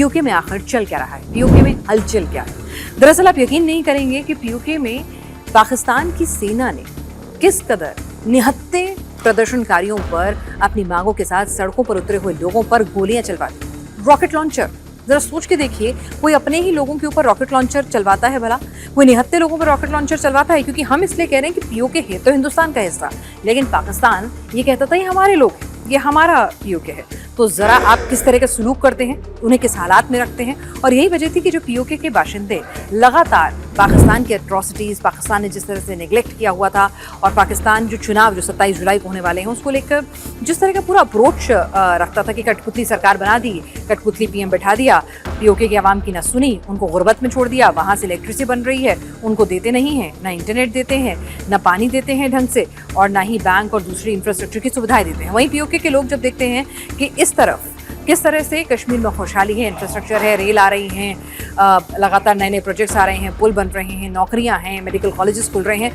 PoK में आखिर चल क्या रहा है, पीओके में हलचल क्या है। दरअसल आप यकीन नहीं करेंगे कि पीओके में पाकिस्तान की सेना ने किस कदर निहत्थे प्रदर्शनकारियों पर, अपनी मांगों के साथ सड़कों पर उतरे हुए लोगों पर गोलियां चलवा दी। रॉकेट लॉन्चर, जरा सोच के देखिए, कोई अपने ही लोगों के ऊपर रॉकेट लॉन्चर चलवाता है भला? कोई निहत्थे लोगों पर रॉकेट लॉन्चर चलवाता है? क्योंकि हम इसलिए कह रहे हैं कि पीओके है तो हिंदुस्तान का हिस्सा, लेकिन पाकिस्तान ये कहता था ये हमारे लोग हैं, ये हमारा पीओके है। तो जरा आप किस तरह का सलूक करते हैं, उन्हें किस हालात में रखते हैं। और यही वजह थी कि जो पीओके के बाशिंदे लगातार पाकिस्तान की एट्रॉसिटीज़, पाकिस्तान ने जिस तरह से नेग्लेक्ट किया हुआ था, और पाकिस्तान जो चुनाव जो 27 जुलाई को होने वाले हैं उसको लेकर जिस तरह का पूरा अप्रोच रखता था कि कठपुतली सरकार बना दी, कठपुतली पीएम बैठा दिया, पीओके की आवाम की ना सुनी, उनको गुर्बत में छोड़ दिया। वहाँ से इलेक्ट्रिसिटी बन रही है, उनको देते नहीं हैं, ना इंटरनेट देते हैं, ना पानी देते हैं ढंग से, और ना ही बैंक और दूसरी इंफ्रास्ट्रक्चर की सुविधाएं देते हैं। वहीं पीओके के लोग जब देखते हैं कि इस तरफ किस तरह से कश्मीर में खुशहाली है, इंफ्रास्ट्रक्चर है, रेल आ रही हैं, लगातार नए नए प्रोजेक्ट्स आ रहे हैं, पुल बन रहे हैं, नौकरियां हैं, मेडिकल कॉलेजेस खुल रहे हैं,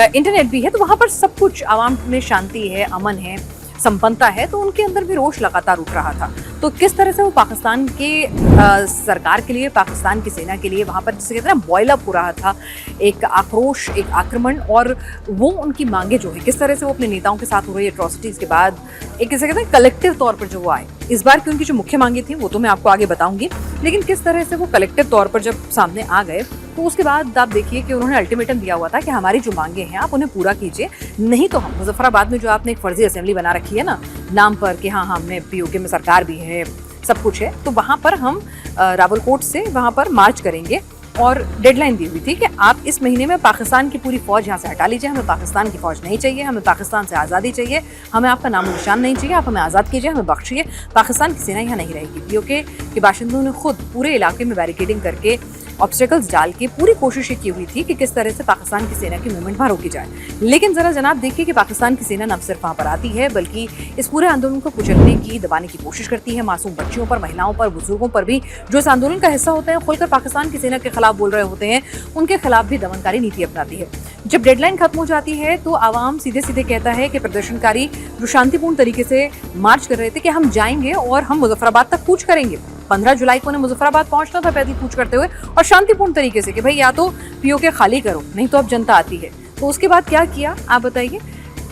इंटरनेट भी है, तो वहाँ पर सब कुछ आवाम में शांति है, अमन है, संपन्नता है, तो उनके अंदर भी रोष लगातार उठ रहा था। तो किस तरह से वो पाकिस्तान के सरकार के लिए, पाकिस्तान की सेना के लिए वहाँ पर जिसे कहते हैं ना बॉयल अप हो रहा था, एक आक्रोश, एक आक्रमण, और वो उनकी मांगे जो है किस तरह से वो अपने नेताओं के साथ हो रही एट्रॉसिटीज़ के बाद एक किसे कहते हैं कलेक्टिव तौर पर जो वो आए। इस बार की उनकी जो मुख्य मांगे थी वो तो मैं आपको आगे बताऊंगी, लेकिन किस तरह से वो कलेक्टिव तौर पर जब सामने आ गए तो उसके बाद आप देखिए कि उन्होंने अल्टीमेटम दिया हुआ था कि हमारी जो मांगे हैं आप उन्हें पूरा कीजिए, नहीं तो हम मुजफ्फराबाद में जो आपने एक फर्जी असेंबली बना रखी है ना नाम पर कि हाँ हमने पीओके में सरकार भी है, सब कुछ है, तो वहाँ पर हम रावलकोट से वहाँ पर मार्च करेंगे, और डेडलाइन दी हुई थी कि आप इस महीने में पाकिस्तान की पूरी फौज यहाँ से हटा लीजिए, हमें पाकिस्तान की फौज नहीं चाहिए, हमें पाकिस्तान से आज़ादी चाहिए, हमें आपका नामो निशान नहीं चाहिए, आप हमें आज़ाद कीजिए, हमें बख्शिए, पाकिस्तान की सेना यहाँ नहीं रहेगी। पीओके के बाशिंदों ने खुद पूरे इलाके में बैरिकेडिंग करके ऑब्स्टेकल्स डाल के पूरी कोशिश की हुई थी कि किस तरह से पाकिस्तान की सेना की मूवमेंट वहाँ रोकी जाए। लेकिन जरा जनाब देखिए कि पाकिस्तान की सेना न सिर्फ वहाँ पर आती है बल्कि इस पूरे आंदोलन को कुचलने की, दबाने की कोशिश करती है। मासूम बच्चियों पर, महिलाओं पर, बुजुर्गों पर भी जो इस आंदोलन का हिस्सा होते हैं, खुलकर पाकिस्तान की सेना के खिलाफ बोल रहे होते हैं, उनके खिलाफ भी दमनकारी नीति अपनाती है। जब डेडलाइन खत्म हो जाती है तो आवाम सीधे सीधे कहता है कि प्रदर्शनकारी जो शांतिपूर्ण तरीके से मार्च कर रहे थे कि हम जाएंगे और हम मुजफ्फराबाद तक कूच करेंगे। 15 जुलाई को उन्हें मुजफ्फराबाद पहुंचना था पैदल कूच करते हुए, और शांतिपूर्ण तरीके से कि भाई या तो पीओके खाली करो, नहीं तो अब जनता आती है। तो उसके बाद क्या किया आप बताइए?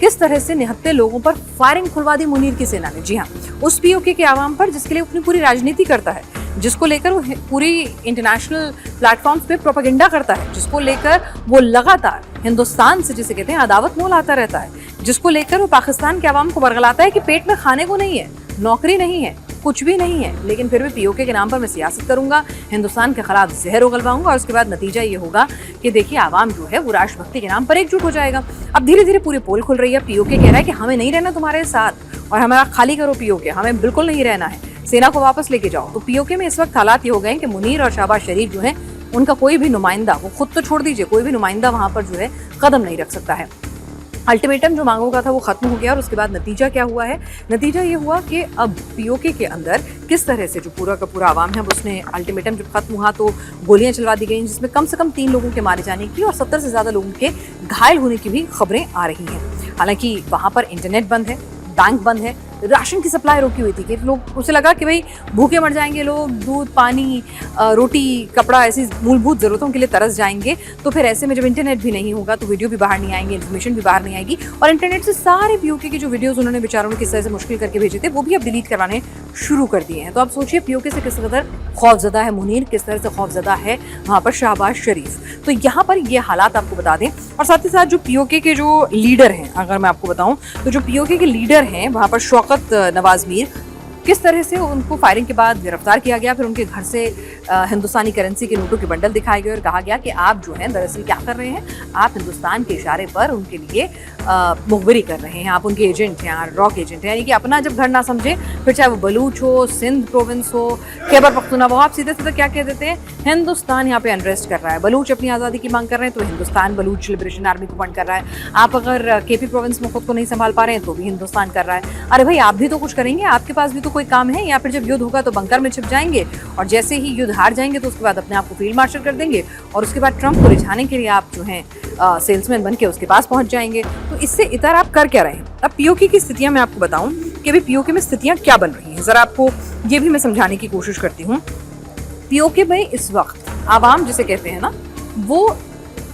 किस तरह से निहत्थे लोगों पर फायरिंग खुलवा दी मुनीर की सेना ने। जी हाँ, उस पीओके के आवाम पर जिसके लिए अपनी पूरी राजनीति करता है, जिसको लेकर वो पूरी इंटरनेशनल प्लेटफॉर्म्स पे प्रोपेगेंडा करता है, जिसको लेकर वो लगातार हिंदुस्तान से जिसे कहते हैं अदावत मोल आता रहता है, जिसको लेकर वो पाकिस्तान के आवाम को बरगलाता है कि पेट में खाने को नहीं है, नौकरी नहीं है, कुछ भी नहीं है, लेकिन फिर भी पीओके के नाम पर मैं सियासत करूंगा, हिंदुस्तान के खिलाफ जहर उगलवाऊंगा, और उसके बाद नतीजा ये होगा कि देखिए आवाम जो है वो राष्ट्रभक्ति के नाम पर एकजुट हो जाएगा। अब धीरे धीरे पूरी पोल खुल रही है, पीओके कह रहा है कि हमें नहीं रहना तुम्हारे साथ, और हमारा खाली करो पीओके, हमें बिल्कुल नहीं रहना है, सेना को वापस लेके जाओ। तो पीओके में इस वक्त हालात ये हो गए कि मुनीर और शहबाज शरीफ जो है उनका कोई भी नुमाइंदा, वो खुद तो छोड़ दीजिए, कोई भी नुमाइंदा वहाँ पर जो है कदम नहीं रख सकता है। अल्टीमेटम जो मांगों का था वो खत्म हो गया, और उसके बाद नतीजा क्या हुआ है? नतीजा ये हुआ कि अब पीओके के अंदर किस तरह से जो पूरा का पूरा आवाम है उसने अल्टीमेटम जब खत्म हुआ तो गोलियां चलवा दी गई, जिसमें कम से कम 3 लोगों के मारे जाने की और 70 से ज़्यादा लोगों के घायल होने की भी खबरें आ रही हैं। हालांकि वहाँ पर इंटरनेट बंद है, बैंक बंद है, राशन की सप्लाई रोकी हुई थी कि लोग, उसे लगा कि भाई भूखे मर जाएंगे लोग, दूध, पानी, रोटी, कपड़ा, ऐसी मूलभूत ज़रूरतों के लिए तरस जाएंगे। तो फिर ऐसे में जब इंटरनेट भी नहीं होगा तो वीडियो भी बाहर नहीं आएंगे, इन्फॉर्मेशन भी बाहर नहीं आएगी, और इंटरनेट से सारे पीओके की जो वीडियोज़ उन्होंने बेचारों ने किस तरह से मुश्किल करके भेजे थे वो भी अब डिलीट करवाने शुरू कर दिए हैं। तो आप सोचिए पीओके से किस कदर खौफजदा है मुनीर, किस तरह से खौफजदा है वहाँ पर शहबाज शरीफ। तो यहाँ पर ये हालात आपको बता दें, और साथ ही साथ जो पीओके के जो लीडर हैं, अगर मैं आपको बताऊँ तो जो पीओके के लीडर हैं वहाँ पर शौकत नवाज मीर, किस तरह से उनको फायरिंग के बाद गिरफ्तार किया गया, फिर उनके घर से हिंदुस्तानी करेंसी के नोटों के बंडल दिखाए गए और कहा गया कि आप जो हैं दरअसल क्या कर रहे हैं, आप हिंदुस्तान के इशारे पर उनके लिए मुखबिरी कर रहे हैं, आप उनके एजेंट हैं, रॉक एजेंट हैं, यानी कि अपना जब घर ना समझे, फिर चाहे वो बलूच हो, सिंध प्रोविंस हो, खैबर पख्तूनख्वा, आप सीधे सीधे क्या कह देते हैं, हिंदुस्तान यहाँ पे अनरेस्ट कर रहा है। बलूच अपनी आज़ादी की मांग कर रहे हैं तो हिंदुस्तान बलूच लिबरेशन आर्मी को फंड कर रहा है। आप अगर केपी प्रोविंस में खुद को नहीं संभाल पा रहे हैं तो भी हिंदुस्तान कर रहा है। अरे भाई आप भी तो कुछ करेंगे, आपके पास भी तो कोई काम है, या फिर जब युद्ध होगा तो बंकर में छिप जाएंगे, और जैसे ही युद्ध हार जाएंगे तो उसके बाद अपने आप को फील्ड मार्शल कर देंगे, और उसके बाद ट्रंप को रिझाने के लिए आप जो हैं सेल्समैन बन के उसके पास पहुंच जाएंगे। तो इससे इतर आप कर क्या रहे हैं? अब पीओके की स्थितियां मैं आपको बताऊं कि अभी पीओके में स्थितियां क्या बन रही हैं, जरा आपको ये भी मैं समझाने की कोशिश करती हूँ। पीओके में इस वक्त आवाम जिसे कहते हैं ना, वो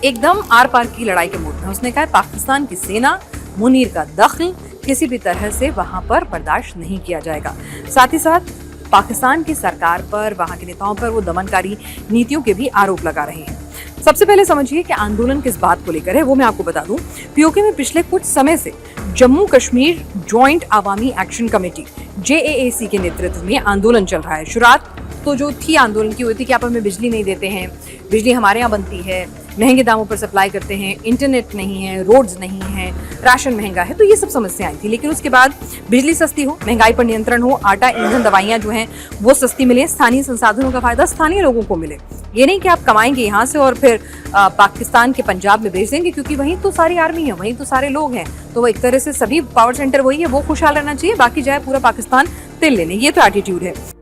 एकदम आर पार की लड़ाई के मूड में। उसने कहा पाकिस्तान की सेना, मुनीर का दखल किसी भी तरह से वहां पर बर्दाश्त नहीं किया जाएगा। साथ ही साथ पाकिस्तान की सरकार पर, वहां के नेताओं पर वो दमनकारी नीतियों के भी आरोप लगा रहे हैं। सबसे पहले समझिए कि आंदोलन किस बात को लेकर है, वो मैं आपको बता दूं। पीओके में पिछले कुछ समय से जम्मू कश्मीर जॉइंट अवामी एक्शन कमेटी JAAC के नेतृत्व में आंदोलन चल रहा है। शुरुआत तो जो थी आंदोलन की हुई थी कि आप हमें बिजली नहीं देते हैं, बिजली हमारे यहाँ बनती है, महंगे दामों पर सप्लाई करते हैं, इंटरनेट नहीं है, रोड्स नहीं है, राशन महंगा है, तो ये सब समस्याएं थी। लेकिन उसके बाद बिजली सस्ती हो, महंगाई पर नियंत्रण हो, आटा, ईंधन, दवाइयाँ जो हैं वो सस्ती मिले, स्थानीय संसाधनों का फायदा स्थानीय लोगों को मिले। ये नहीं कि आप कमाएंगे यहाँ से और फिर पाकिस्तान के पंजाब में भेज देंगे, क्योंकि वहीं तो सारी आर्मी है, वहीं तो सारे लोग हैं। तो एक तरह से सभी पावर सेंटर वही है, वो खुशहाल रहना चाहिए, बाकी जाए पूरा पाकिस्तान तिल लेने। ये तो एटीट्यूड है।